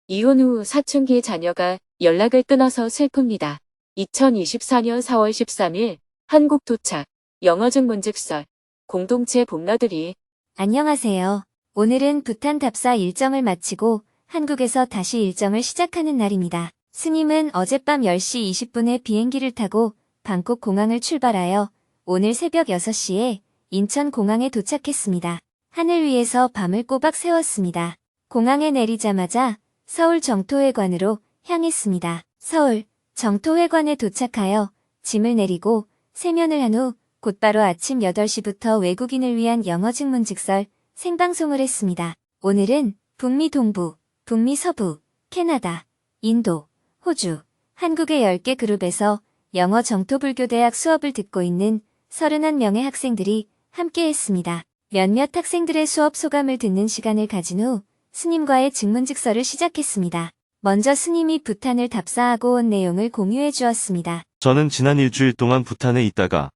이혼 후 사춘기 자녀가 연락을 끊어서 슬픕니다. 2024년 4월 13일 한국 도착, 영어 증문즉설, 공동체 봄너들이. 안녕하세요. 오늘은 부탄 답사 일정을 마치고 한국에서 다시 일정을 시작하는 날입니다. 스님은 어젯밤 10시 20분에 비행기를 타고 방콕 공항을 출발하여 오늘 새벽 6시에 인천 공항에 도착했습니다. 하늘 위에서 밤을 꼬박 새웠습니다. 공항에 내리자마자 서울 정토회관으로 향했습니다. 서울 정토회관에 도착하여 짐을 내리고 세면을 한 후 곧바로 아침 8시부터 외국인을 위한 영어 증문즉설 생방송을 했습니다. 오늘은 북미 동부, 북미 서부, 캐나다, 인도, 호주, 한국의 10개 그룹에서 영어 정토불교대학 수업을 듣고 있는 31명의 학생들이 함께 했습니다. 몇몇 학생들의 수업 소감을 듣는 시간을 가진 후 스님과의 증문즉설을 시작했습니다. 먼저 스님이 부탄을 답사하고 온 내용을 공유해 주었습니다. 저는 지난 일주일 동안 부탄에 있다가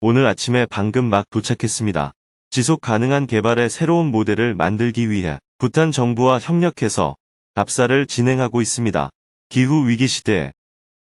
오늘 아침에 방금 막 도착했습니다. 지속 가능한 개발의 새로운 모델을 만들기 위해 부탄 정부와 협력해서 답사를 진행하고 있습니다. 기후 위기 시대에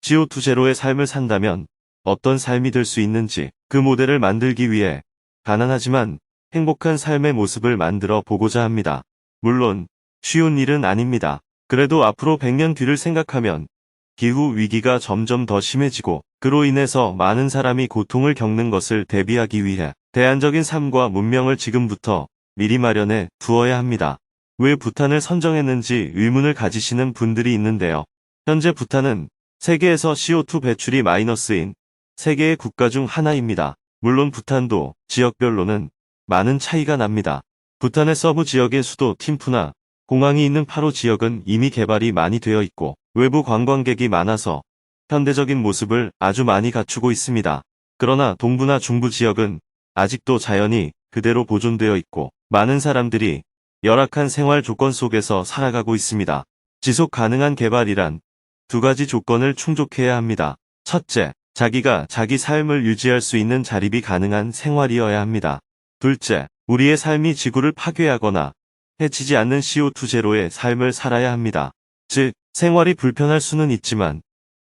CO2 제로의 삶을 산다면 어떤 삶이 될 수 있는지 그 모델을 만들기 위해 가난하지만 행복한 삶의 모습을 만들어 보고자 합니다. 물론 쉬운 일은 아닙니다. 그래도 앞으로 100년 뒤를 생각하면 기후 위기가 점점 더 심해지고 그로 인해서 많은 사람이 고통을 겪는 것을 대비하기 위해 대안적인 삶과 문명을 지금부터 미리 마련해 두어야 합니다. 왜 부탄을 선정했는지 의문을 가지시는 분들이 있는데요. 현재 부탄은 세계에서 CO2 배출이 마이너스인 세계의 국가 중 하나입니다. 물론 부탄도 지역별로는 많은 차이가 납니다. 부탄의 서부 지역의 수도 팀푸나 공항이 있는 파로 지역은 이미 개발이 많이 되어 있고 외부 관광객이 많아서 현대적인 모습을 아주 많이 갖추고 있습니다. 그러나 동부나 중부 지역은 아직도 자연이 그대로 보존되어 있고 많은 사람들이 열악한 생활 조건 속에서 살아가고 있습니다. 지속 가능한 개발이란 두 가지 조건을 충족해야 합니다. 첫째, 자기가 자기 삶을 유지할 수 있는 자립이 가능한 생활이어야 합니다. 둘째, 우리의 삶이 지구를 파괴하거나 해치지 않는 CO2 제로의 삶을 살아야 합니다. 즉, 생활이 불편할 수는 있지만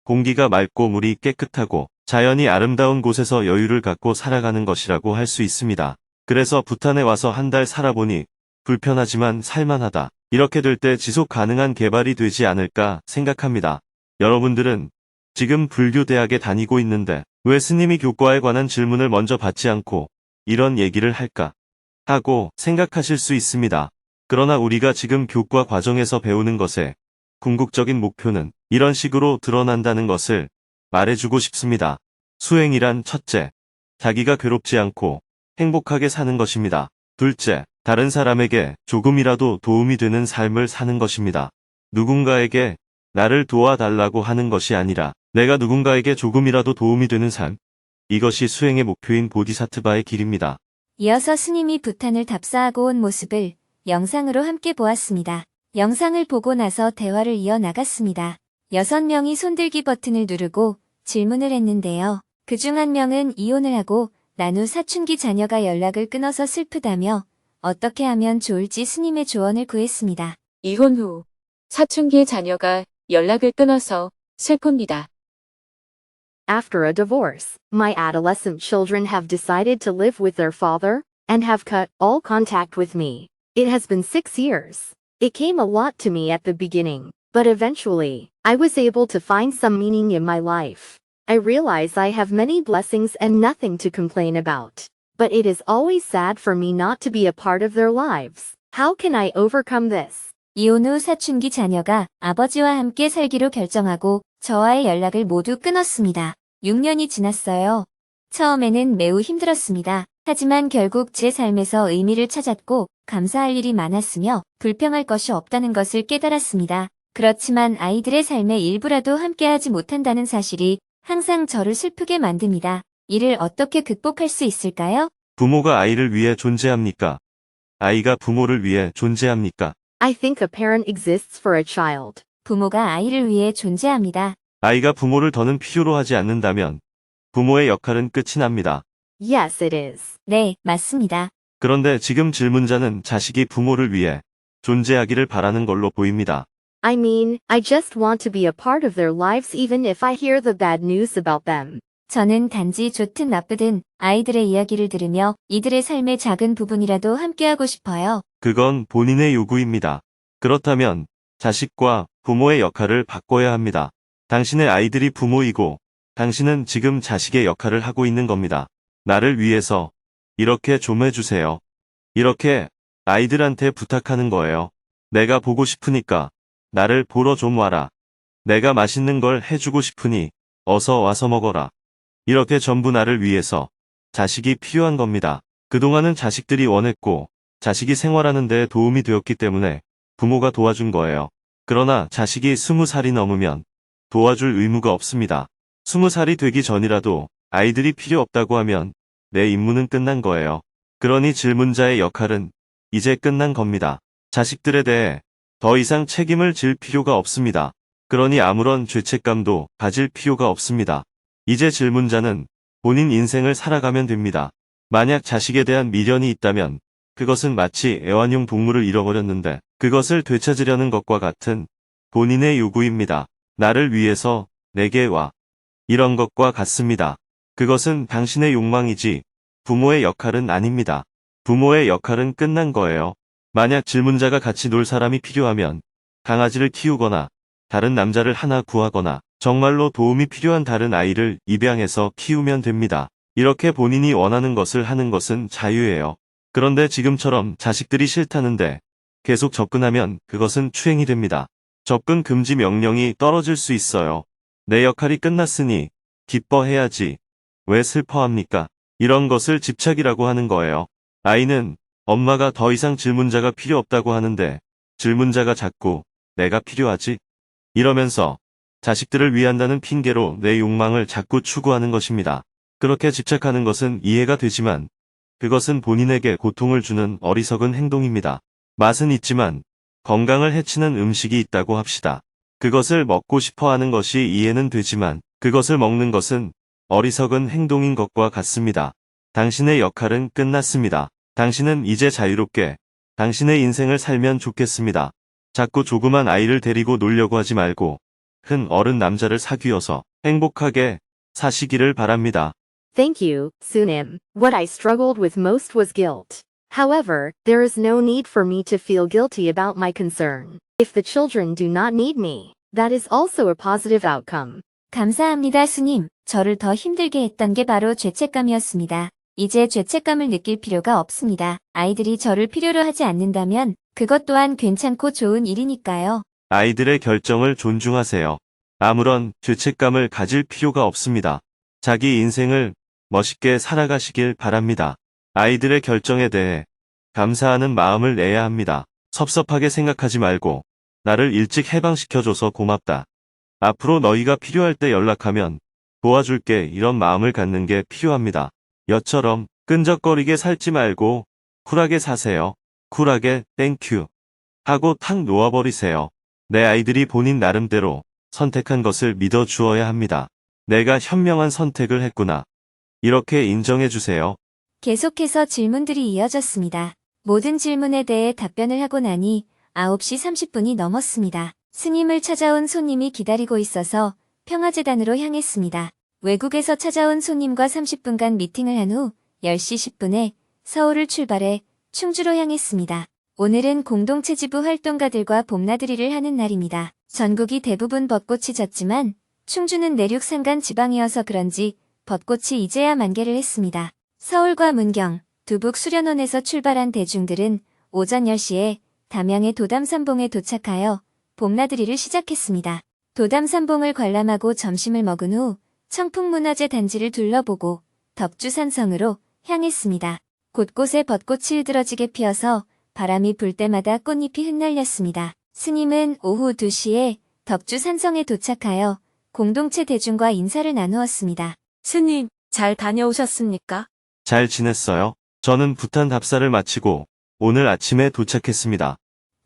공기가 맑고 물이 깨끗하고 자연이 아름다운 곳에서 여유를 갖고 살아가는 것이라고 할 수 있습니다. 그래서 부탄에 와서 한 달 살아보니 불편하지만 살만하다. 이렇게 될 때 지속 가능한 개발이 되지 않을까 생각합니다. 여러분들은 지금 불교대학에 다니고 있는데 왜 스님이 교과에 관한 질문을 먼저 받지 않고 이런 얘기를 할까 하고 생각하실 수 있습니다. 그러나 우리가 지금 교과 과정에서 배우는 것의 궁극적인 목표는 이런 식으로 드러난다는 것을 말해주고 싶습니다. 수행이란 첫째, 자기가 괴롭지 않고 행복하게 사는 것입니다. 둘째, 다른 사람에게 조금이라도 도움이 되는 삶을 사는 것입니다. 누군가에게 나를 도와달라고 하는 것이 아니라 내가 누군가에게 조금이라도 도움이 되는 삶. 이것이 수행의 목표인 보디사트바의 길입니다. 이어서 스님이 부탄을 답사하고 온 모습을 영상으로 함께 보았습니다. 영상을 보고 나서 대화를 이어나갔습니다. 6명이 손들기 버튼을 누르고 질문을 했는데요. 그중 한 명은 이혼을 하고 난 후 사춘기 자녀가 연락을 끊어서 슬프다며 어떻게 하면 좋을지 스님의 조언을 구했습니다. 이혼 후 사춘기 자녀가 연락을 끊어서 슬픕니다. After a divorce, my adolescent children have decided to live with their father and have cut all contact with me. It has been 6 years. It came a lot to me at the beginning, but eventually, I was able to find some meaning in my life. I realize I have many blessings and nothing to complain about. But it is always sad for me not to be a part of their lives. How can I overcome this? 이혼 후 사춘기 자녀가 아버지와 함께 살기로 결정하고 저와의 연락을 모두 끊었습니다. 6년이 지났어요. 처음에는 매우 힘들었습니다. 하지만 결국 제 삶에서 의미를 찾았고 감사할 일이 많았으며 불평할 것이 없다는 것을 깨달았습니다. 그렇지만 아이들의 삶의 일부라도 함께하지 못한다는 사실이 항상 저를 슬프게 만듭니다. 이를 어떻게 극복할 수 있을까요? 부모가 아이를 위해 존재합니까? 아이가 부모를 위해 존재합니까? I think a parent exists for a child. 부모가 아이를 위해 존재합니다. 아이가 부모를 더는 필요로 하지 않는다면 부모의 역할은 끝이 납니다. Yes, it is. 네, 맞습니다. 그런데 지금 질문자는 자식이 부모를 위해 존재하기를 바라는 걸로 보입니다. I mean, I just want to be a part of their lives even if I hear the bad news about them. 저는 단지 좋든 나쁘든 아이들의 이야기를 들으며 이들의 삶의 작은 부분이라도 함께하고 싶어요. 그건 본인의 요구입니다. 그렇다면 자식과 부모의 역할을 바꿔야 합니다. 당신의 아이들이 부모이고 당신은 지금 자식의 역할을 하고 있는 겁니다. 나를 위해서 이렇게 좀 해주세요. 이렇게 아이들한테 부탁하는 거예요. 내가 보고 싶으니까 나를 보러 좀 와라. 내가 맛있는 걸 해주고 싶으니 어서 와서 먹어라. 이렇게 전부 나를 위해서 자식이 필요한 겁니다. 그동안은 자식들이 원했고 자식이 생활하는 데 도움이 되었기 때문에 부모가 도와준 거예요. 그러나 자식이 20살이 넘으면 도와줄 의무가 없습니다. 20살이 되기 전이라도 아이들이 필요 없다고 하면 내 임무는 끝난 거예요. 그러니 질문자의 역할은 이제 끝난 겁니다. 자식들에 대해 더 이상 책임을 질 필요가 없습니다. 그러니 아무런 죄책감도 가질 필요가 없습니다. 이제 질문자는 본인 인생을 살아가면 됩니다. 만약 자식에 대한 미련이 있다면 그것은 마치 애완용 동물을 잃어버렸는데 그것을 되찾으려는 것과 같은 본인의 요구입니다. 나를 위해서 내게 와. 이런 것과 같습니다. 그것은 당신의 욕망이지 부모의 역할은 아닙니다. 부모의 역할은 끝난 거예요. 만약 질문자가 같이 놀 사람이 필요하면 강아지를 키우거나 다른 남자를 하나 구하거나 정말로 도움이 필요한 다른 아이를 입양해서 키우면 됩니다. 이렇게 본인이 원하는 것을 하는 것은 자유예요. 그런데 지금처럼 자식들이 싫다는데 계속 접근하면 그것은 추행이 됩니다. 접근 금지 명령이 떨어질 수 있어요. 내 역할이 끝났으니 기뻐해야지. 왜 슬퍼합니까? 이런 것을 집착이라고 하는 거예요. 아이는 엄마가 더 이상 질문자가 필요 없다고 하는데 질문자가 자꾸 내가 필요하지? 이러면서 자식들을 위한다는 핑계로 내 욕망을 자꾸 추구하는 것입니다. 그렇게 집착하는 것은 이해가 되지만 그것은 본인에게 고통을 주는 어리석은 행동입니다. 맛은 있지만 건강을 해치는 음식이 있다고 합시다. 그것을 먹고 싶어 하는 것이 이해는 되지만 그것을 먹는 것은 어리석은 행동인 것과 같습니다. 당신의 역할은 끝났습니다. 당신은 이제 자유롭게 당신의 인생을 살면 좋겠습니다. 자꾸 조그만 아이를 데리고 놀려고 하지 말고 큰 어른 남자를 사귀어서 행복하게 사시기를 바랍니다. Thank you, Sunim. What I struggled with most was guilt. However, there is no need for me to feel guilty about my concern. If the children do not need me, that is also a positive outcome. 감사합니다, 스님. 저를 더 힘들게 했던 게 바로 죄책감이었습니다. 이제 죄책감을 느낄 필요가 없습니다. 아이들이 저를 필요로 하지 않는다면 그것 또한 괜찮고 좋은 일이니까요. 아이들의 결정을 존중하세요. 아무런 죄책감을 가질 필요가 없습니다. 자기 인생을 멋있게 살아가시길 바랍니다. 아이들의 결정에 대해 감사하는 마음을 내야 합니다. 섭섭하게 생각하지 말고 나를 일찍 해방시켜줘서 고맙다. 앞으로 너희가 필요할 때 연락하면 도와줄게 이런 마음을 갖는 게 필요합니다. 여처럼 끈적거리게 살지 말고 쿨하게 사세요. 쿨하게 땡큐 하고 탁 놓아버리세요. 내 아이들이 본인 나름대로 선택한 것을 믿어주어야 합니다. 내가 현명한 선택을 했구나. 이렇게 인정해주세요. 계속해서 질문들이 이어졌습니다. 모든 질문에 대해 답변을 하고 나니 9시 30분이 넘었습니다. 스님을 찾아온 손님이 기다리고 있어서 평화재단으로 향했습니다. 외국에서 찾아온 손님과 30분간 미팅을 한 후 10시 10분에 서울을 출발해 충주로 향했습니다. 오늘은 공동체 지부 활동가들과 봄나들이를 하는 날입니다. 전국이 대부분 벚꽃이 졌지만 충주는 내륙 산간 지방이어서 그런지 벚꽃이 이제야 만개를 했습니다. 서울과 문경, 두북 수련원에서 출발한 대중들은 오전 10시에 담양의 도담산봉에 도착하여 봄나들이를 시작했습니다. 도담산봉을 관람하고 점심을 먹은 후 청풍문화재 단지를 둘러보고 덕주산성으로 향했습니다. 곳곳에 벚꽃이 으드러지게 피어서 바람이 불 때마다 꽃잎이 흩날렸습니다. 스님은 오후 2시에 덕주산성에 도착하여 공동체 대중과 인사를 나누었습니다. 스님, 잘 다녀오셨습니까? 잘 지냈어요? 저는 부탄 답사를 마치고 오늘 아침에 도착했습니다.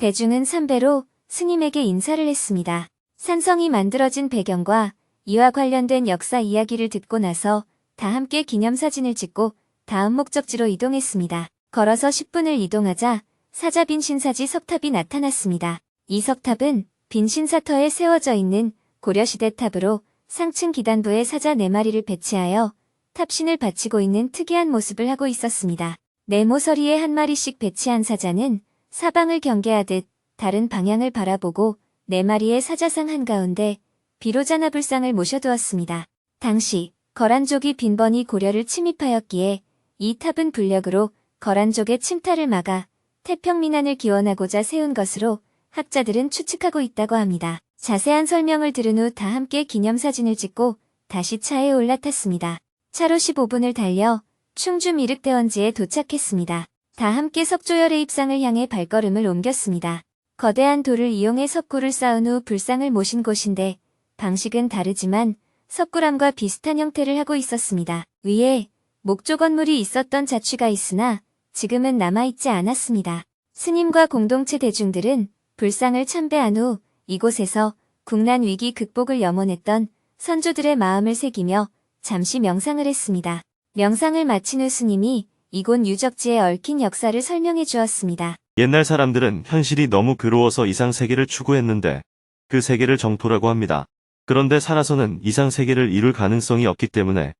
대중은 삼배로 스님에게 인사를 했습니다. 산성이 만들어진 배경과 이와 관련된 역사 이야기를 듣고 나서 다 함께 기념사진을 찍고 다음 목적지로 이동했습니다. 걸어서 10분을 이동하자 사자 빈신사지 석탑이 나타났습니다. 이 석탑은 빈신사터에 세워져 있는 고려시대 탑으로 상층 기단부에 사자 4마리를 배치하여 탑신을 바치고 있는 특이한 모습을 하고 있었습니다. 네모서리에 한 마리씩 배치한 사자는 사방을 경계하듯 다른 방향을 바라보고 4마리의 사자상 한가운데 비로자나불상을 모셔두었습니다. 당시 거란족이 빈번히 고려를 침입하였기에 이 탑은 불력으로 거란족의 침탈을 막아 태평민안을 기원하고자 세운 것으로 학자들은 추측하고 있다고 합니다. 자세한 설명을 들은 후 다 함께 기념사진을 찍고 다시 차에 올라탔습니다. 차로 15분을 달려 충주 미륵대원지에 도착했습니다. 다 함께 석조열의 입상을 향해 발걸음을 옮겼습니다. 거대한 돌을 이용해 석굴을 쌓은 후 불상을 모신 곳인데 방식은 다르지만 석굴암과 비슷한 형태를 하고 있었습니다. 위에 목조 건물이 있었던 자취가 있으나 지금은 남아있지 않았습니다. 스님과 공동체 대중들은 불상을 참배한 후 이곳에서 국난 위기 극복을 염원했던 선조들의 마음을 새기며 잠시 명상을 했습니다. 명상을 마친 후 스님이 이곳 유적지에 얽힌 역사를 설명해 주었습니다. 옛날 사람들은 현실이 너무 괴로워서 이상세계를 추구했는데 그 세계를 정토라고 합니다. 그런데 살아서는 이상세계를 이룰 가능성이 없기 때문에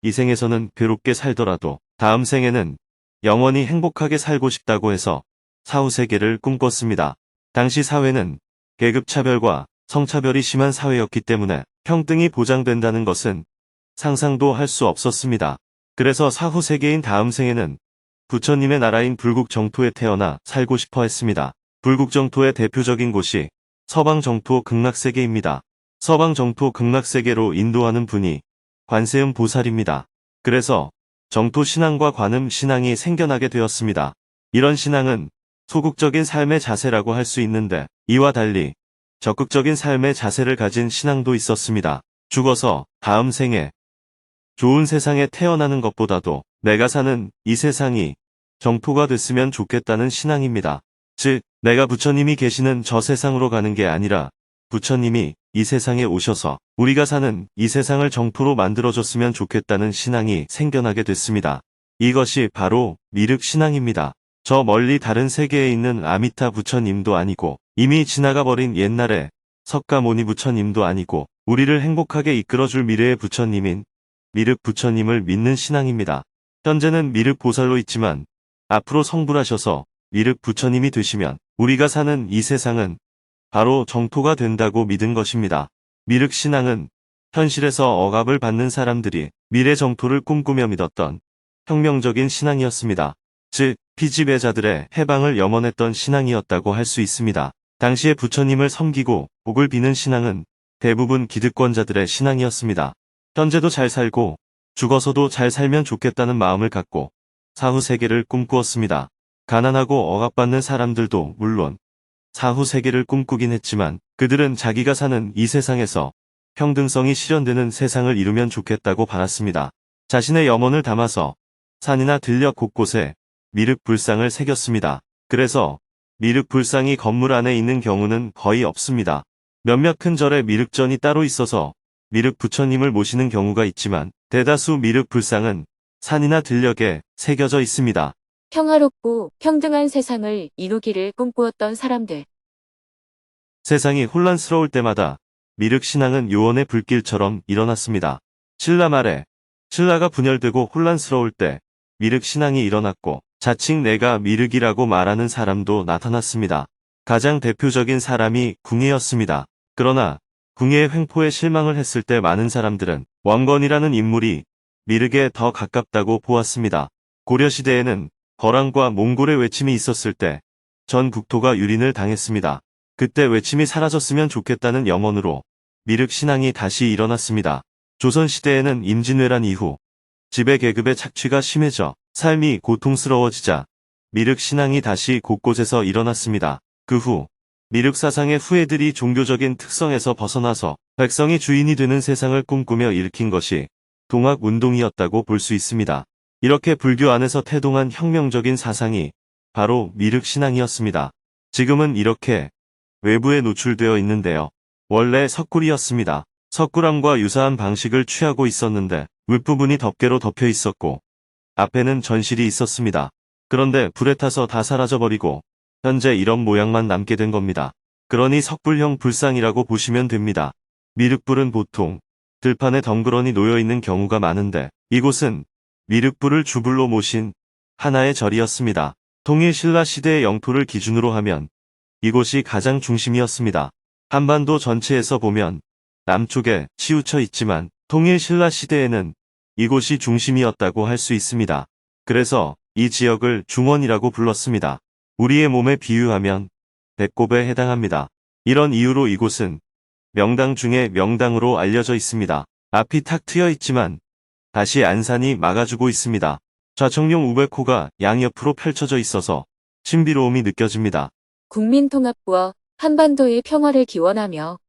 이 생에서는 괴롭게 살더라도 다음 생에는 영원히 행복하게 살고 싶다고 해서 사후세계를 꿈꿨습니다. 당시 사회는 계급차별과 성차별이 심한 사회였기 때문에 평등이 보장된다는 것은 상상도 할 수 없었습니다. 그래서 사후세계인 다음 생에는 부처님의 나라인 불국정토에 태어나 살고 싶어 했습니다. 불국정토의 대표적인 곳이 서방정토 극락세계입니다. 서방정토 극락세계로 인도하는 분이 관세음 보살입니다. 그래서 정토 신앙과 관음 신앙이 생겨나게 되었습니다. 이런 신앙은 소극적인 삶의 자세라고 할 수 있는데 이와 달리 적극적인 삶의 자세를 가진 신앙도 있었습니다. 죽어서 다음 생에 좋은 세상에 태어나는 것보다도 내가 사는 이 세상이 정토가 됐으면 좋겠다는 신앙입니다. 즉, 내가 부처님이 계시는 저 세상으로 가는 게 아니라 부처님이 이 세상에 오셔서 우리가 사는 이 세상을 정토로 만들어줬으면 좋겠다는 신앙이 생겨나게 됐습니다. 이것이 바로 미륵신앙입니다. 저 멀리 다른 세계에 있는 아미타 부처님도 아니고 이미 지나가 버린 옛날에 석가모니 부처님도 아니고 우리를 행복하게 이끌어줄 미래의 부처님인 미륵 부처님을 믿는 신앙입니다. 현재는 미륵 보살로 있지만 앞으로 성불하셔서 미륵 부처님이 되시면 우리가 사는 이 세상은 바로 정토가 된다고 믿은 것입니다. 미륵 신앙은 현실에서 억압을 받는 사람들이 미래 정토를 꿈꾸며 믿었던 혁명적인 신앙이었습니다. 즉, 피지배자들의 해방을 염원했던 신앙이었다고 할 수 있습니다. 당시에 부처님을 섬기고 복을 비는 신앙은 대부분 기득권자들의 신앙이었습니다. 현재도 잘 살고 죽어서도 잘 살면 좋겠다는 마음을 갖고 사후 세계를 꿈꾸었습니다. 가난하고 억압받는 사람들도 물론 사후 세계를 꿈꾸긴 했지만 그들은 자기가 사는 이 세상에서 평등성이 실현되는 세상을 이루면 좋겠다고 바랐습니다. 자신의 염원을 담아서 산이나 들녘 곳곳에 미륵 불상을 새겼습니다. 그래서 미륵 불상이 건물 안에 있는 경우는 거의 없습니다. 몇몇 큰 절에 미륵전이 따로 있어서 미륵 부처님을 모시는 경우가 있지만 대다수 미륵 불상은 산이나 들녘에 새겨져 있습니다. 평화롭고 평등한 세상을 이루기를 꿈꾸었던 사람들. 세상이 혼란스러울 때마다 미륵 신앙은 요원의 불길처럼 일어났습니다. 신라 말에 신라가 분열되고 혼란스러울 때 미륵 신앙이 일어났고 자칭 내가 미륵이라고 말하는 사람도 나타났습니다. 가장 대표적인 사람이 궁예였습니다. 그러나 궁예의 횡포에 실망을 했을 때 많은 사람들은 왕건이라는 인물이 미륵에 더 가깝다고 보았습니다. 고려시대에는 거란과 몽골의 외침이 있었을 때 전 국토가 유린을 당했습니다. 그때 외침이 사라졌으면 좋겠다는 염원으로 미륵 신앙이 다시 일어났습니다. 조선시대에는 임진왜란 이후 지배계급의 착취가 심해져 삶이 고통스러워지자 미륵 신앙이 다시 곳곳에서 일어났습니다. 그 후 미륵 사상의 후예들이 종교적인 특성에서 벗어나서 백성이 주인이 되는 세상을 꿈꾸며 일으킨 것이 동학운동이었다고 볼 수 있습니다. 이렇게 불교 안에서 태동한 혁명적인 사상이 바로 미륵 신앙이었습니다. 지금은 이렇게 외부에 노출되어 있는데요. 원래 석굴이었습니다. 석굴암과 유사한 방식을 취하고 있었는데 윗부분이 덮개로 덮여 있었고 앞에는 전실이 있었습니다. 그런데 불에 타서 다 사라져버리고 현재 이런 모양만 남게 된 겁니다. 그러니 석불형 불상이라고 보시면 됩니다. 미륵불은 보통 들판에 덩그러니 놓여있는 경우가 많은데 이곳은 미륵불을 주불로 모신 하나의 절이었습니다. 통일 신라 시대의 영토를 기준으로 하면 이곳이 가장 중심이었습니다. 한반도 전체에서 보면 남쪽에 치우쳐 있지만 통일 신라 시대에는 이곳이 중심이었다고 할 수 있습니다. 그래서 이 지역을 중원이라고 불렀습니다. 우리의 몸에 비유하면 배꼽에 해당합니다. 이런 이유로 이곳은 명당 중에 명당으로 알려져 있습니다. 앞이 탁 트여 있지만 다시 안산이 막아주고 있습니다. 좌청룡 우백호가 양옆으로 펼쳐져 있어서 신비로움이 느껴집니다. 국민통합과 한반도의 평화를 기원하며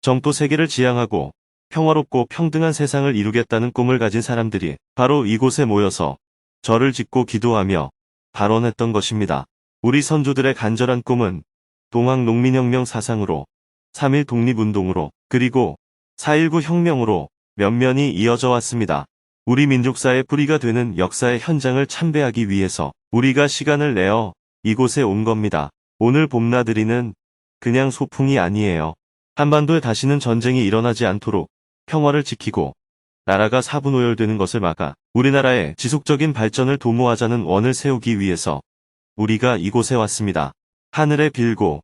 정토 세계를 지향하고 평화롭고 평등한 세상을 이루겠다는 꿈을 가진 사람들이 바로 이곳에 모여서 절을 짓고 기도하며 발언했던 것입니다. 우리 선조들의 간절한 꿈은 동학농민혁명 사상으로 3.1 독립운동으로 그리고 4.19 혁명으로 면면이 이어져 왔습니다. 우리 민족사의 뿌리가 되는 역사의 현장을 참배하기 위해서 우리가 시간을 내어 이곳에 온 겁니다. 오늘 봄나들이는 그냥 소풍이 아니에요. 한반도에 다시는 전쟁이 일어나지 않도록 평화를 지키고 나라가 사분오열되는 것을 막아 우리나라의 지속적인 발전을 도모하자는 원을 세우기 위해서 우리가 이곳에 왔습니다. 하늘에 빌고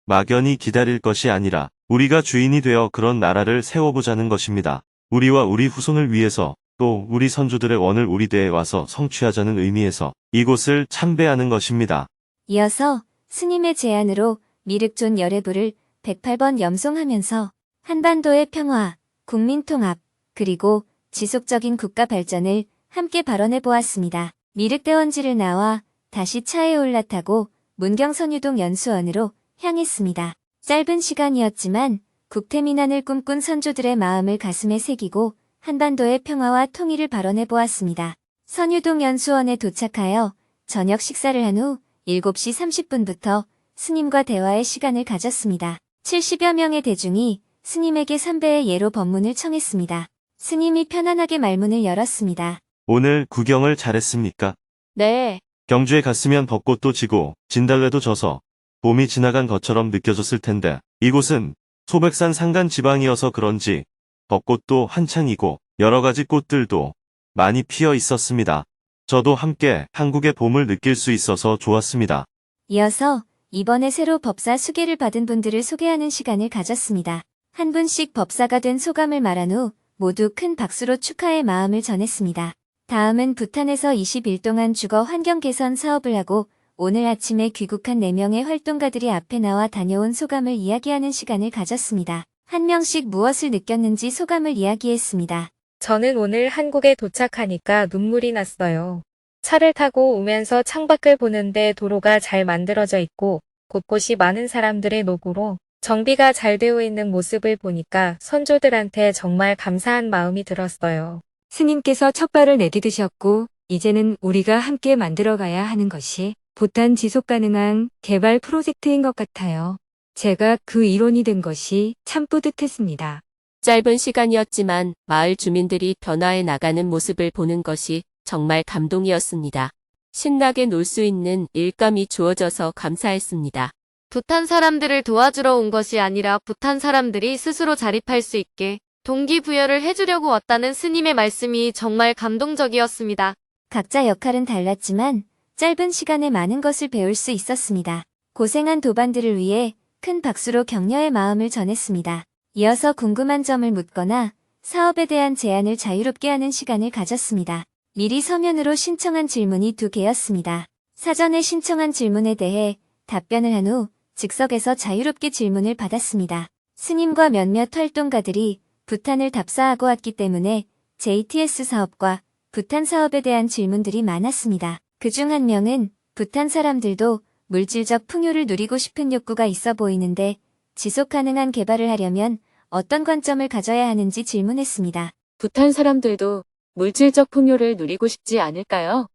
막연히 기다릴 것이 아니라 우리가 주인이 되어 그런 나라를 세워보자는 것입니다. 우리와 우리 후손을 위해서 또 우리 선조들의 원을 우리대에 와서 성취하자는 의미에서 이곳을 참배하는 것입니다. 이어서 스님의 제안으로 미륵존 열애부를 108번 염송하면서 한반도의 평화, 국민통합, 그리고 지속적인 국가 발전을 함께 발언해 보았습니다. 미륵대원지를 나와 다시 차에 올라타고 문경선유동 연수원으로 향했습니다. 짧은 시간이었지만 국태민안을 꿈꾼 선조들의 마음을 가슴에 새기고 한반도의 평화와 통일을 발언해 보았습니다. 선유동 연수원에 도착하여 저녁 식사를 한 후 7시 30분부터 스님과 대화의 시간을 가졌습니다. 70여 명의 대중이 스님에게 삼배의 예로 법문을 청했습니다. 스님이 편안하게 말문을 열었습니다. 오늘 구경을 잘했습니까? 네, 경주에 갔으면 벚꽃도 지고 진달래도 져서 봄이 지나간 것처럼 느껴졌을 텐데 이곳은 소백산 산간 지방이어서 그런지 벚꽃도 한창이고 여러 가지 꽃들도 많이 피어 있었습니다. 저도 함께 한국의 봄을 느낄 수 있어서 좋았습니다. 이어서 이번에 새로 법사 수계를 받은 분들을 소개하는 시간을 가졌습니다. 한 분씩 법사가 된 소감을 말한 후 모두 큰 박수로 축하의 마음을 전했습니다. 다음은 부탄에서 20일 동안 주거 환경 개선 사업을 하고 오늘 아침에 귀국한 4명의 활동가들이 앞에 나와 다녀온 소감을 이야기하는 시간을 가졌습니다. 한 명씩 무엇을 느꼈는지 소감을 이야기했습니다. 저는 오늘 한국에 도착하니까 눈물이 났어요. 차를 타고 오면서 창밖을 보는데 도로가 잘 만들어져 있고 곳곳이 많은 사람들의 노고로 정비가 잘 되어 있는 모습을 보니까 선조들한테 정말 감사한 마음이 들었어요. 스님께서 첫발을 내디디셨고 이제는 우리가 함께 만들어가야 하는 것이 부탄 지속가능한 개발 프로젝트인 것 같아요. 제가 그 일원이 된 것이 참 뿌듯했습니다. 짧은 시간이었지만 마을 주민들이 변화해 나가는 모습을 보는 것이 정말 감동이었습니다. 신나게 놀 수 있는 일감이 주어져서 감사했습니다. 부탄 사람들을 도와주러 온 것이 아니라 부탄 사람들이 스스로 자립할 수 있게 동기부여를 해주려고 왔다는 스님의 말씀이 정말 감동적이었습니다. 각자 역할은 달랐지만 짧은 시간에 많은 것을 배울 수 있었습니다. 고생한 도반들을 위해 큰 박수로 격려의 마음을 전했습니다. 이어서 궁금한 점을 묻거나 사업에 대한 제안을 자유롭게 하는 시간을 가졌습니다. 미리 서면으로 신청한 질문이 2개였습니다. 사전에 신청한 질문에 대해 답변을 한 후 즉석에서 자유롭게 질문을 받았습니다. 스님과 몇몇 활동가들이 부탄을 답사하고 왔기 때문에 JTS 사업과 부탄 사업에 대한 질문들이 많았습니다. 그중 한 명은 부탄 사람들도 물질적 풍요를 누리고 싶은 욕구가 있어 보이는데 지속 가능한 개발을 하려면 어떤 관점을 가져야 하는지 질문했습니다. 부탄 사람들도 물질적 풍요를 누리고 싶지 않을까요?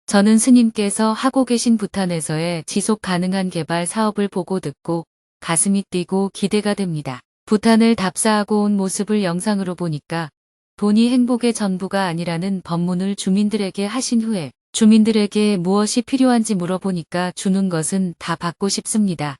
저는 스님께서 하고 계신 부탄에서의 지속 가능한 개발 사업을 보고 듣고 가슴이 뛰고 기대가 됩니다. 부탄을 답사하고 온 모습을 영상으로 보니까 돈이 행복의 전부가 아니라는 법문을 주민들에게 하신 후에 주민들에게 무엇이 필요한지 물어보니까 주는 것은 다 받고 싶습니다.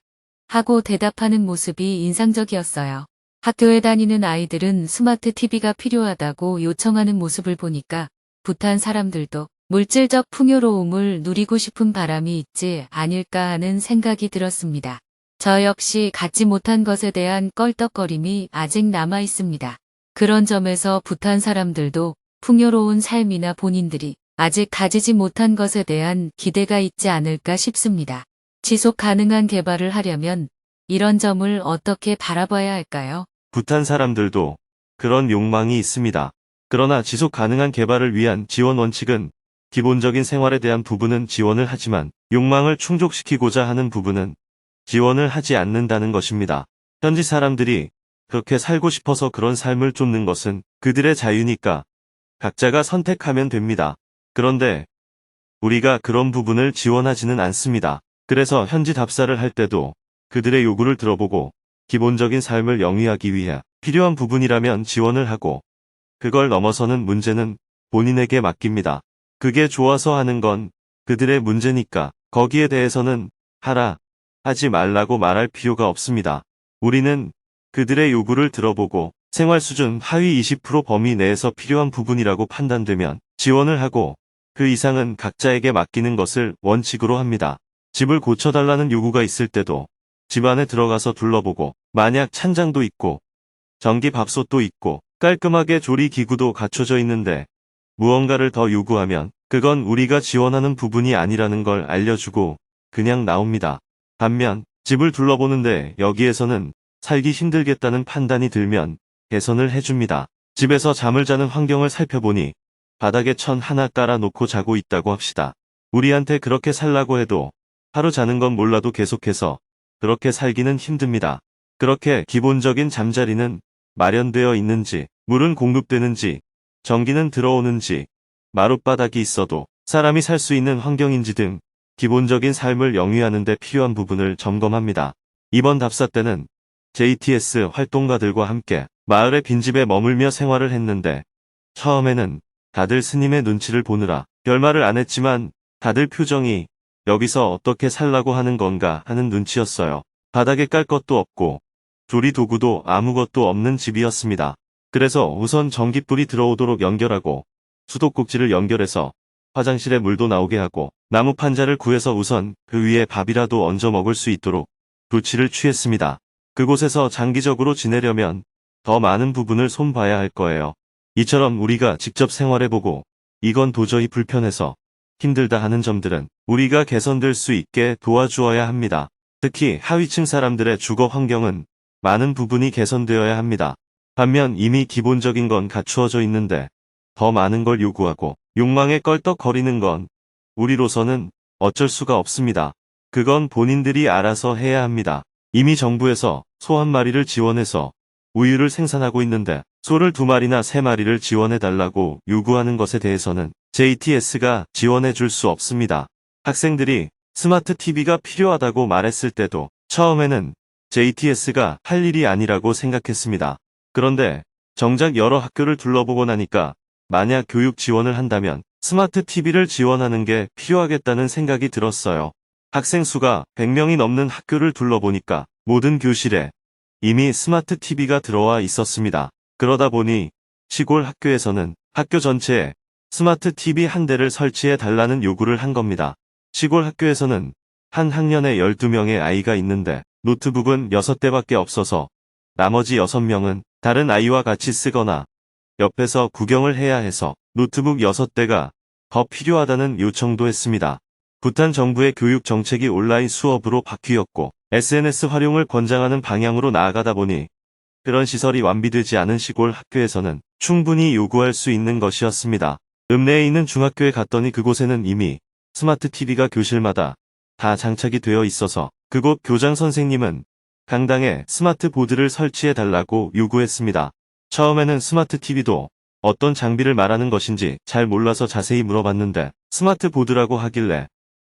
하고 대답하는 모습이 인상적이었어요. 학교에 다니는 아이들은 스마트 TV가 필요하다고 요청하는 모습을 보니까 부탄 사람들도 물질적 풍요로움을 누리고 싶은 바람이 있지 아닐까 하는 생각이 들었습니다. 저 역시 갖지 못한 것에 대한 껄떡거림이 아직 남아 있습니다. 그런 점에서 부탄 사람들도 풍요로운 삶이나 본인들이 아직 가지지 못한 것에 대한 기대가 있지 않을까 싶습니다. 지속 가능한 개발을 하려면 이런 점을 어떻게 바라봐야 할까요? 부탄 사람들도 그런 욕망이 있습니다. 그러나 지속 가능한 개발을 위한 지원 원칙은 기본적인 생활에 대한 부분은 지원을 하지만 욕망을 충족시키고자 하는 부분은 지원을 하지 않는다는 것입니다. 현지 사람들이 그렇게 살고 싶어서 그런 삶을 쫓는 것은 그들의 자유니까 각자가 선택하면 됩니다. 그런데 우리가 그런 부분을 지원하지는 않습니다. 그래서 현지 답사를 할 때도 그들의 요구를 들어보고 기본적인 삶을 영위하기 위해 필요한 부분이라면 지원을 하고 그걸 넘어서는 문제는 본인에게 맡깁니다. 그게 좋아서 하는 건 그들의 문제니까 거기에 대해서는 하라, 하지 말라고 말할 필요가 없습니다. 우리는 그들의 요구를 들어보고 생활 수준 하위 20% 범위 내에서 필요한 부분이라고 판단되면 지원을 하고 그 이상은 각자에게 맡기는 것을 원칙으로 합니다. 집을 고쳐달라는 요구가 있을 때도 집 안에 들어가서 둘러보고 만약 찬장도 있고 전기밥솥도 있고 깔끔하게 조리기구도 갖춰져 있는데 무언가를 더 요구하면 그건 우리가 지원하는 부분이 아니라는 걸 알려주고 그냥 나옵니다. 반면 집을 둘러보는데 여기에서는 살기 힘들겠다는 판단이 들면 개선을 해줍니다. 집에서 잠을 자는 환경을 살펴보니 바닥에 천 하나 깔아놓고 자고 있다고 합시다. 우리한테 그렇게 살라고 해도 하루 자는 건 몰라도 계속해서 그렇게 살기는 힘듭니다. 그렇게 기본적인 잠자리는 마련되어 있는지, 물은 공급되는지, 전기는 들어오는지, 마룻바닥이 있어도 사람이 살 수 있는 환경인지 등 기본적인 삶을 영위하는 데 필요한 부분을 점검합니다. 이번 답사 때는 JTS 활동가들과 함께 마을의 빈집에 머물며 생활을 했는데 처음에는 다들 스님의 눈치를 보느라 별말을 안 했지만 다들 표정이 여기서 어떻게 살라고 하는 건가 하는 눈치였어요. 바닥에 깔 것도 없고 조리 도구도 아무것도 없는 집이었습니다. 그래서 우선 전기불이 들어오도록 연결하고 수도꼭지를 연결해서 화장실에 물도 나오게 하고 나무 판자를 구해서 우선 그 위에 밥이라도 얹어 먹을 수 있도록 조치를 취했습니다. 그곳에서 장기적으로 지내려면 더 많은 부분을 손봐야 할 거예요. 이처럼 우리가 직접 생활해보고 이건 도저히 불편해서 힘들다 하는 점들은 우리가 개선될 수 있게 도와주어야 합니다. 특히 하위층 사람들의 주거 환경은 많은 부분이 개선되어야 합니다. 반면 이미 기본적인 건 갖추어져 있는데 더 많은 걸 요구하고 욕망에 껄떡거리는 건 우리로서는 어쩔 수가 없습니다. 그건 본인들이 알아서 해야 합니다. 이미 정부에서 소 한 마리를 지원해서 우유를 생산하고 있는데 소를 2마리나 3마리를 지원해달라고 요구하는 것에 대해서는 JTS가 지원해줄 수 없습니다. 학생들이 스마트 TV가 필요하다고 말했을 때도 처음에는 JTS가 할 일이 아니라고 생각했습니다. 그런데 정작 여러 학교를 둘러보고 나니까 만약 교육 지원을 한다면 스마트 TV를 지원하는 게 필요하겠다는 생각이 들었어요. 학생 수가 100명이 넘는 학교를 둘러보니까 모든 교실에 이미 스마트 TV가 들어와 있었습니다. 그러다 보니 시골 학교에서는 학교 전체에 스마트 TV 한 대를 설치해 달라는 요구를 한 겁니다. 시골 학교에서는 한 학년에 12명의 아이가 있는데 노트북은 6대밖에 없어서 나머지 6명은 다른 아이와 같이 쓰거나 옆에서 구경을 해야 해서 노트북 6대가 더 필요하다는 요청도 했습니다. 부탄 정부의 교육 정책이 온라인 수업으로 바뀌었고 SNS 활용을 권장하는 방향으로 나아가다 보니 그런 시설이 완비되지 않은 시골 학교에서는 충분히 요구할 수 있는 것이었습니다. 읍내에 있는 중학교에 갔더니 그곳에는 이미 스마트 TV가 교실마다 다 장착이 되어 있어서 그곳 교장 선생님은 강당에 스마트 보드를 설치해 달라고 요구했습니다. 처음에는 스마트 TV도 어떤 장비를 말하는 것인지 잘 몰라서 자세히 물어봤는데 스마트보드라고 하길래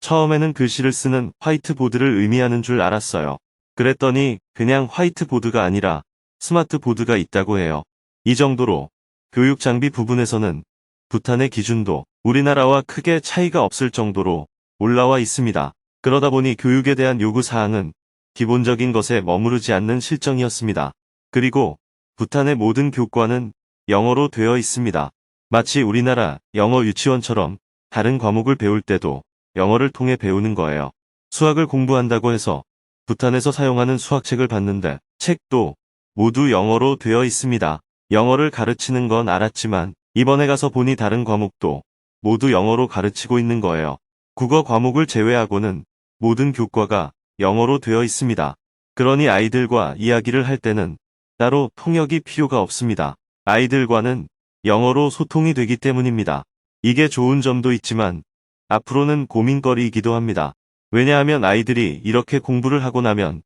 처음에는 글씨를 쓰는 화이트보드를 의미하는 줄 알았어요. 그랬더니 그냥 화이트보드가 아니라 스마트보드가 있다고 해요. 이 정도로 교육 장비 부분에서는 부탄의 기준도 우리나라와 크게 차이가 없을 정도로 올라와 있습니다. 그러다 보니 교육에 대한 요구사항은 기본적인 것에 머무르지 않는 실정이었습니다. 그리고 부탄의 모든 교과는 영어로 되어 있습니다. 마치 우리나라 영어 유치원처럼 다른 과목을 배울 때도 영어를 통해 배우는 거예요. 수학을 공부한다고 해서 부탄에서 사용하는 수학책을 봤는데 책도 모두 영어로 되어 있습니다. 영어를 가르치는 건 알았지만 이번에 가서 보니 다른 과목도 모두 영어로 가르치고 있는 거예요. 국어 과목을 제외하고는 모든 교과가 영어로 되어 있습니다. 그러니 아이들과 이야기를 할 때는 따로 통역이 필요가 없습니다. 아이들과는 영어로 소통이 되기 때문입니다. 이게 좋은 점도 있지만 앞으로는 고민거리이기도 합니다. 왜냐하면 아이들이 이렇게 공부를 하고 나면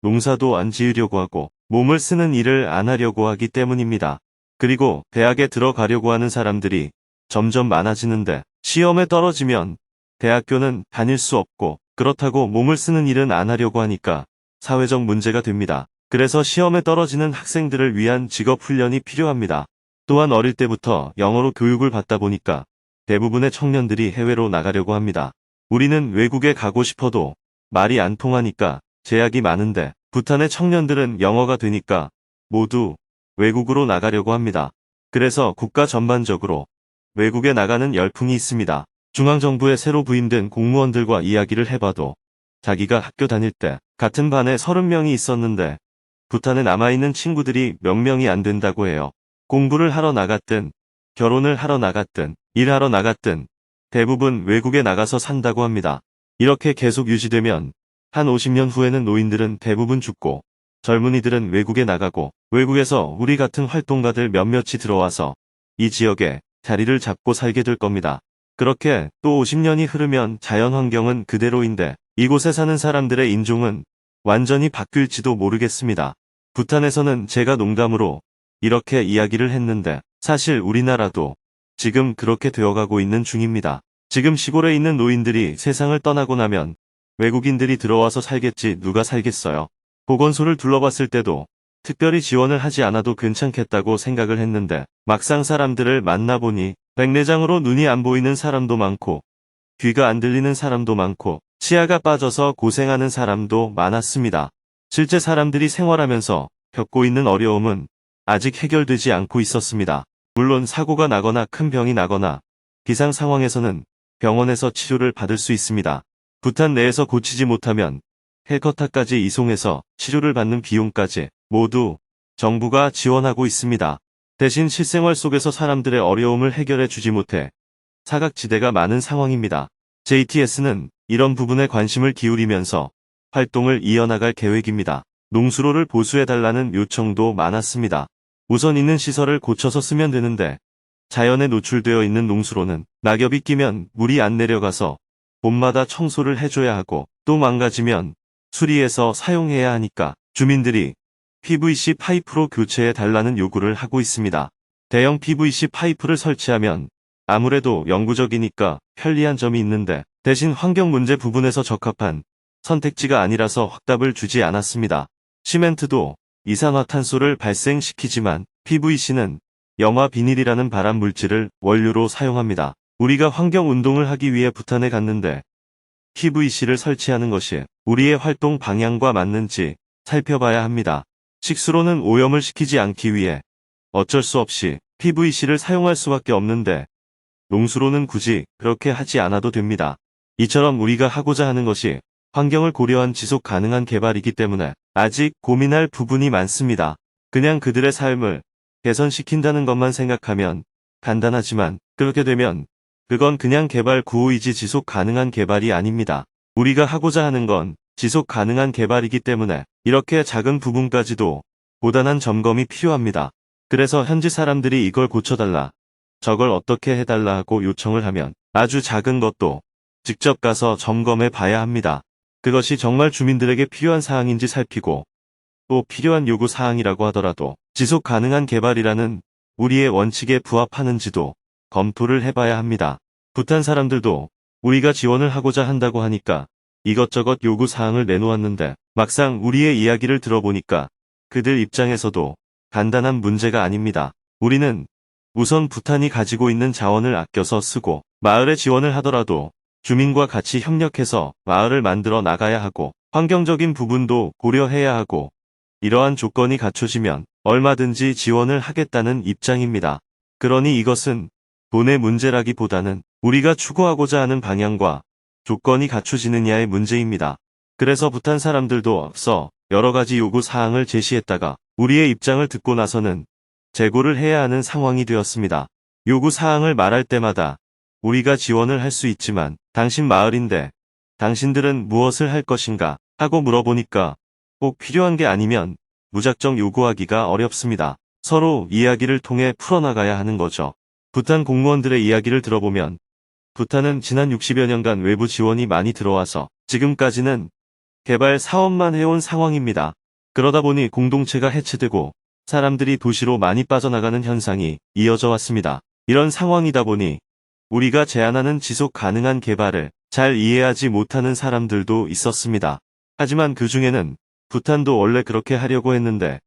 농사도 안 지으려고 하고 몸을 쓰는 일을 안 하려고 하기 때문입니다. 그리고 대학에 들어가려고 하는 사람들이 점점 많아지는데 시험에 떨어지면 대학교는 다닐 수 없고 그렇다고 몸을 쓰는 일은 안 하려고 하니까 사회적 문제가 됩니다. 그래서 시험에 떨어지는 학생들을 위한 직업훈련이 필요합니다. 또한 어릴 때부터 영어로 교육을 받다 보니까 대부분의 청년들이 해외로 나가려고 합니다. 우리는 외국에 가고 싶어도 말이 안 통하니까 제약이 많은데 부탄의 청년들은 영어가 되니까 모두 외국으로 나가려고 합니다. 그래서 국가 전반적으로 외국에 나가는 열풍이 있습니다. 중앙정부에 새로 부임된 공무원들과 이야기를 해봐도 자기가 학교 다닐 때 같은 반에 30명이 있었는데 부탄에 남아있는 친구들이 몇 명이 안 된다고 해요. 공부를 하러 나갔든 결혼을 하러 나갔든 일하러 나갔든 대부분 외국에 나가서 산다고 합니다. 이렇게 계속 유지되면 한 50년 후에는 노인들은 대부분 죽고 젊은이들은 외국에 나가고 외국에서 우리 같은 활동가들 몇몇이 들어와서 이 지역에 자리를 잡고 살게 될 겁니다. 그렇게 또 50년이 흐르면 자연환경은 그대로인데 이곳에 사는 사람들의 인종은 완전히 바뀔지도 모르겠습니다. 부탄에서는 제가 농담으로 이렇게 이야기를 했는데 사실 우리나라도 지금 그렇게 되어가고 있는 중입니다. 지금 시골에 있는 노인들이 세상을 떠나고 나면 외국인들이 들어와서 살겠지 누가 살겠어요. 보건소를 둘러봤을 때도 특별히 지원을 하지 않아도 괜찮겠다고 생각을 했는데 막상 사람들을 만나보니 백내장으로 눈이 안 보이는 사람도 많고 귀가 안 들리는 사람도 많고 치아가 빠져서 고생하는 사람도 많았습니다. 실제 사람들이 생활하면서 겪고 있는 어려움은 아직 해결되지 않고 있었습니다. 물론 사고가 나거나 큰 병이 나거나 비상 상황에서는 병원에서 치료를 받을 수 있습니다. 부탄 내에서 고치지 못하면 헬커타까지 이송해서 치료를 받는 비용까지 모두 정부가 지원하고 있습니다. 대신 실생활 속에서 사람들의 어려움을 해결해 주지 못해 사각지대가 많은 상황입니다. JTS는 이런 부분에 관심을 기울이면서 활동을 이어나갈 계획입니다. 농수로를 보수해달라는 요청도 많았습니다. 우선 있는 시설을 고쳐서 쓰면 되는데 자연에 노출되어 있는 농수로는 낙엽이 끼면 물이 안 내려가서 봄마다 청소를 해줘야 하고 또 망가지면 수리해서 사용해야 하니까 주민들이 PVC 파이프로 교체해달라는 요구를 하고 있습니다. 대형 PVC 파이프를 설치하면 아무래도 영구적이니까 편리한 점이 있는데 대신 환경 문제 부분에서 적합한 선택지가 아니라서 확답을 주지 않았습니다. 시멘트도 이산화탄소를 발생시키지만 PVC는 염화 비닐이라는 발암 물질을 원료로 사용합니다. 우리가 환경운동을 하기 위해 부탄에 갔는데 PVC를 설치하는 것이 우리의 활동 방향과 맞는지 살펴봐야 합니다. 식수로는 오염을 시키지 않기 위해 어쩔 수 없이 PVC를 사용할 수밖에 없는데 농수로는 굳이 그렇게 하지 않아도 됩니다. 이처럼 우리가 하고자 하는 것이 환경을 고려한 지속 가능한 개발이기 때문에 아직 고민할 부분이 많습니다. 그냥 그들의 삶을 개선시킨다는 것만 생각하면 간단하지만 그렇게 되면 그건 그냥 개발 구호이지 지속 가능한 개발이 아닙니다. 우리가 하고자 하는 건 지속 가능한 개발이기 때문에 이렇게 작은 부분까지도 고단한 점검이 필요합니다. 그래서 현지 사람들이 이걸 고쳐달라, 저걸 어떻게 해달라 하고 요청을 하면 아주 작은 것도 직접 가서 점검해 봐야 합니다. 그것이 정말 주민들에게 필요한 사항인지 살피고 또 필요한 요구 사항이라고 하더라도 지속 가능한 개발이라는 우리의 원칙에 부합하는지도 검토를 해봐야 합니다. 부탄 사람들도 우리가 지원을 하고자 한다고 하니까 이것저것 요구 사항을 내놓았는데 막상 우리의 이야기를 들어보니까 그들 입장에서도 간단한 문제가 아닙니다. 우리는 우선 부탄이 가지고 있는 자원을 아껴서 쓰고 마을에 지원을 하더라도 주민과 같이 협력해서 마을을 만들어 나가야 하고 환경적인 부분도 고려해야 하고 이러한 조건이 갖춰지면 얼마든지 지원을 하겠다는 입장입니다. 그러니 이것은 돈의 문제라기보다는 우리가 추구하고자 하는 방향과 조건이 갖춰지느냐의 문제입니다. 그래서 부탄 사람들도 앞서 여러 가지 요구 사항을 제시했다가 우리의 입장을 듣고 나서는 재고를 해야 하는 상황이 되었습니다. 요구 사항을 말할 때마다 우리가 지원을 할 수 있지만 당신 마을인데 당신들은 무엇을 할 것인가 하고 물어보니까 꼭 필요한 게 아니면 무작정 요구하기가 어렵습니다. 서로 이야기를 통해 풀어나가야 하는 거죠. 부탄 공무원들의 이야기를 들어보면 부탄은 지난 60여 년간 외부 지원이 많이 들어와서 지금까지는 개발 사업만 해온 상황입니다. 그러다 보니 공동체가 해체되고 사람들이 도시로 많이 빠져나가는 현상이 이어져 왔습니다. 이런 상황이다 보니 우리가 제안하는 지속 가능한 개발을 잘 이해하지 못하는 사람들도 있었습니다. 하지만 그 중에는 부탄도 원래 그렇게 하려고 했는데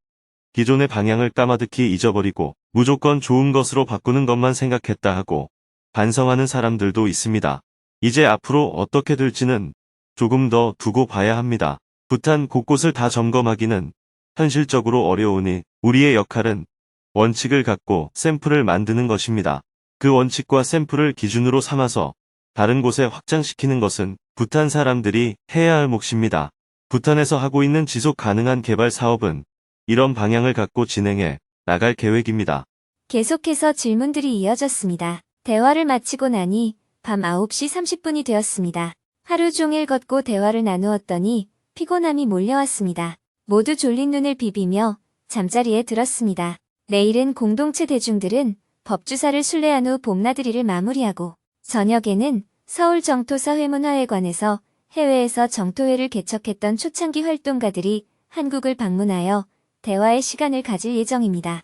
기존의 방향을 까마득히 잊어버리고 무조건 좋은 것으로 바꾸는 것만 생각했다 하고 반성하는 사람들도 있습니다. 이제 앞으로 어떻게 될지는 조금 더 두고 봐야 합니다. 부탄 곳곳을 다 점검하기는 현실적으로 어려우니 우리의 역할은 원칙을 갖고 샘플을 만드는 것입니다. 그 원칙과 샘플을 기준으로 삼아서 다른 곳에 확장시키는 것은 부탄 사람들이 해야 할 몫입니다. 부탄에서 하고 있는 지속 가능한 개발 사업은 이런 방향을 갖고 진행해 나갈 계획입니다. 계속해서 질문들이 이어졌습니다. 대화를 마치고 나니 밤 9시 30분이 되었습니다. 하루 종일 걷고 대화를 나누었더니 피곤함이 몰려왔습니다. 모두 졸린 눈을 비비며 잠자리에 들었습니다. 내일은 공동체 대중들은 법주사를 순례한 후 봄나들이를 마무리하고 저녁에는 서울 정토사회문화회관에서 해외에서 정토회를 개척했던 초창기 활동가들이 한국을 방문하여 대화의 시간을 가질 예정입니다.